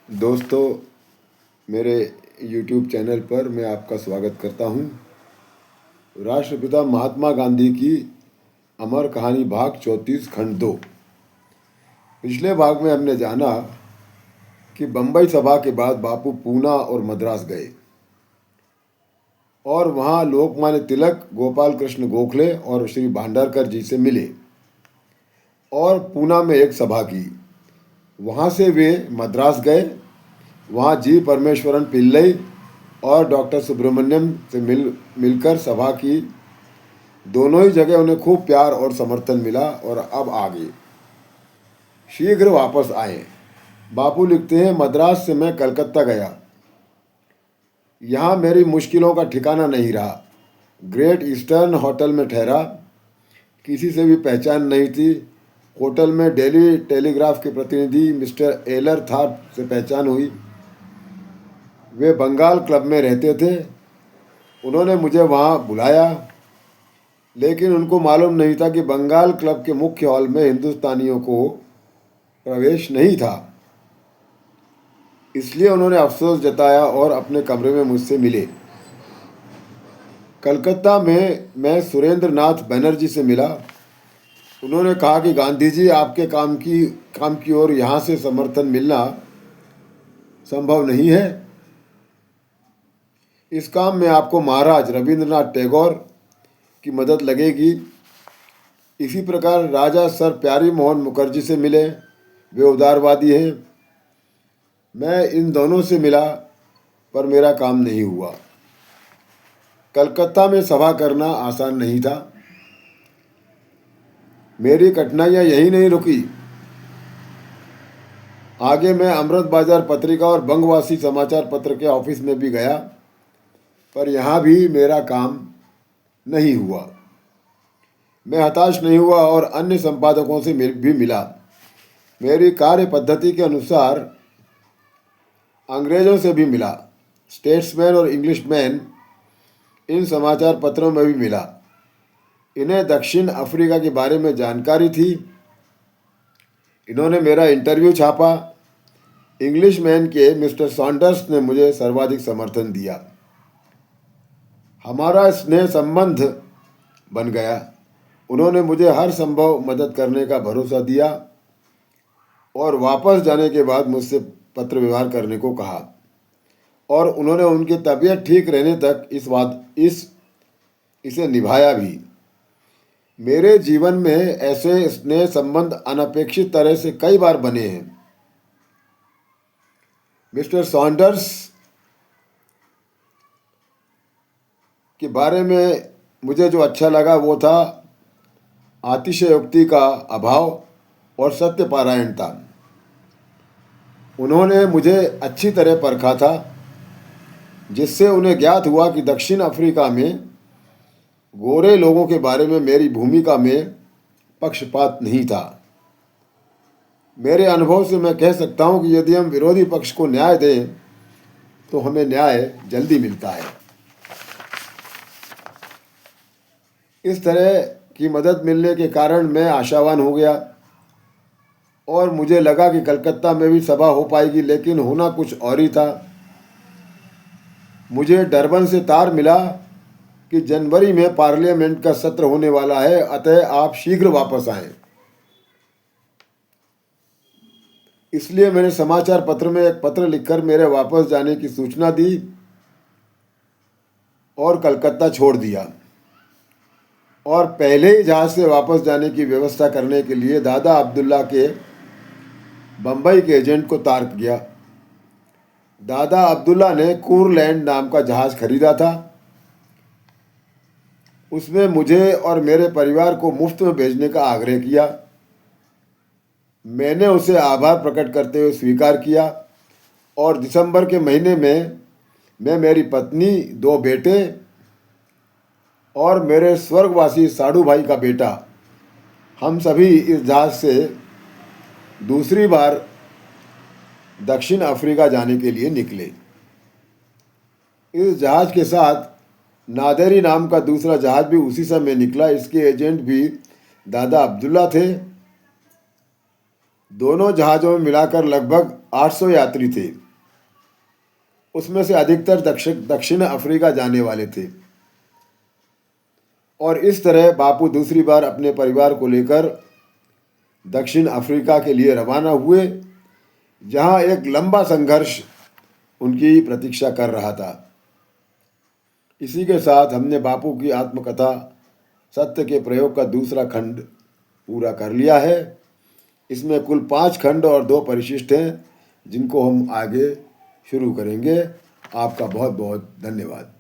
दोस्तों, मेरे YouTube channel पर मैं आपका स्वागत करता हूं। राष्ट्रपिता महात्मा गांधी की अमर कहानी भाग 34 खंड 2। पिछले भाग में हमने जाना कि बम्बई सभा के बाद बापू पूना और मद्रास गए और वहां लोकमान्य तिलक, गोपाल कृष्ण गोखले और श्री भांडारकर जी से मिले और पूना में एक सभा की। वहां से वे मद्रास गए। वहाँ जी परमेश्वरन पिल्लई और डॉक्टर सुब्रमण्यम से मिलकर सभा की। दोनों ही जगह उन्हें खूब प्यार और समर्थन मिला और अब आगे शीघ्र वापस आए। बापू लिखते हैं, मद्रास से मैं कलकत्ता गया। यहाँ मेरी मुश्किलों का ठिकाना नहीं रहा। ग्रेट ईस्टर्न होटल में ठहरा। किसी से भी पहचान नहीं थी। होटल में डेली टेलीग्राफ के प्रतिनिधि मिस्टर एलर थार्प से पहचान हुई। वे बंगाल क्लब में रहते थे। उन्होंने मुझे वहाँ बुलाया, लेकिन उनको मालूम नहीं था कि बंगाल क्लब के मुख्य हॉल में हिंदुस्तानियों को प्रवेश नहीं था। इसलिए उन्होंने अफसोस जताया और अपने कमरे में मुझसे मिले। कलकत्ता में मैं सुरेंद्र नाथ बनर्जी से मिला। उन्होंने कहा कि गांधी जी, आपके काम की ओर यहाँ से समर्थन मिलना संभव नहीं है। इस काम में आपको महाराज रविंद्रनाथ टैगोर की मदद लगेगी। इसी प्रकार राजा सर प्यारी मोहन मुखर्जी से मिले। वे उदारवादी हैं। मैं इन दोनों से मिला, पर मेरा काम नहीं हुआ। कलकत्ता में सभा करना आसान नहीं था। मेरी कठिनाइयाँ यही नहीं रुकी। आगे मैं अमृत बाजार पत्रिका और बंगवासी समाचार पत्र के ऑफिस में भी गया, पर यहाँ भी मेरा काम नहीं हुआ। मैं हताश नहीं हुआ और अन्य संपादकों से भी मिला। मेरी कार्य पद्धति के अनुसार अंग्रेज़ों से भी मिला। स्टेट्समैन और इंग्लिशमैन, इन समाचार पत्रों में भी मिला। इन्हें दक्षिण अफ्रीका के बारे में जानकारी थी। इन्होंने मेरा इंटरव्यू छापा। इंग्लिशमैन के मिस्टर सॉन्डर्स ने मुझे सर्वाधिक समर्थन दिया। हमारा स्नेह संबंध बन गया। उन्होंने मुझे हर संभव मदद करने का भरोसा दिया और वापस जाने के बाद मुझसे पत्र व्यवहार करने को कहा, और उन्होंने उनकी तबीयत ठीक रहने तक इसे निभाया भी। मेरे जीवन में ऐसे स्नेह संबंध अनपेक्षित तरह से कई बार बने हैं। मिस्टर सॉन्डर्स के बारे में मुझे जो अच्छा लगा वो था अतिशयोक्ति का अभाव और सत्यपारायणता। उन्होंने मुझे अच्छी तरह परखा था, जिससे उन्हें ज्ञात हुआ कि दक्षिण अफ्रीका में गोरे लोगों के बारे में मेरी भूमिका में पक्षपात नहीं था। मेरे अनुभव से मैं कह सकता हूं कि यदि हम विरोधी पक्ष को न्याय दें तो हमें न्याय जल्दी मिलता है। इस तरह की मदद मिलने के कारण मैं आशावान हो गया और मुझे लगा कि कलकत्ता में भी सभा हो पाएगी, लेकिन होना कुछ और ही था। मुझे डरबन से तार मिला कि जनवरी में पार्लियामेंट का सत्र होने वाला है, अतः आप शीघ्र वापस आएं। इसलिए मैंने समाचार पत्र में एक पत्र लिखकर मेरे वापस जाने की सूचना दी और कलकत्ता छोड़ दिया, और पहले ही जहाज से वापस जाने की व्यवस्था करने के लिए दादा अब्दुल्ला के बम्बई के एजेंट को तारक गया। दादा अब्दुल्ला ने कूरलैंड नाम का जहाज खरीदा था। उसमें मुझे और मेरे परिवार को मुफ्त में भेजने का आग्रह किया। मैंने उसे आभार प्रकट करते हुए स्वीकार किया और दिसंबर के महीने में मैं, मेरी पत्नी, 2 बेटे और मेरे स्वर्गवासी साधु भाई का बेटा, हम सभी इस जहाज से दूसरी बार दक्षिण अफ्रीका जाने के लिए निकले। इस जहाज के साथ नादेरी नाम का दूसरा जहाज भी उसी समय निकला। इसके एजेंट भी दादा अब्दुल्ला थे। दोनों जहाज़ों में मिलाकर लगभग 800 यात्री थे। उसमें से अधिकतर दक्षिण अफ्रीका जाने वाले थे। और इस तरह बापू दूसरी बार अपने परिवार को लेकर दक्षिण अफ्रीका के लिए रवाना हुए, जहां एक लंबा संघर्ष उनकी प्रतीक्षा कर रहा था। इसी के साथ हमने बापू की आत्मकथा सत्य के प्रयोग का दूसरा खंड पूरा कर लिया है। इसमें कुल 5 खंड और 2 परिशिष्ट हैं, जिनको हम आगे शुरू करेंगे। आपका बहुत बहुत धन्यवाद।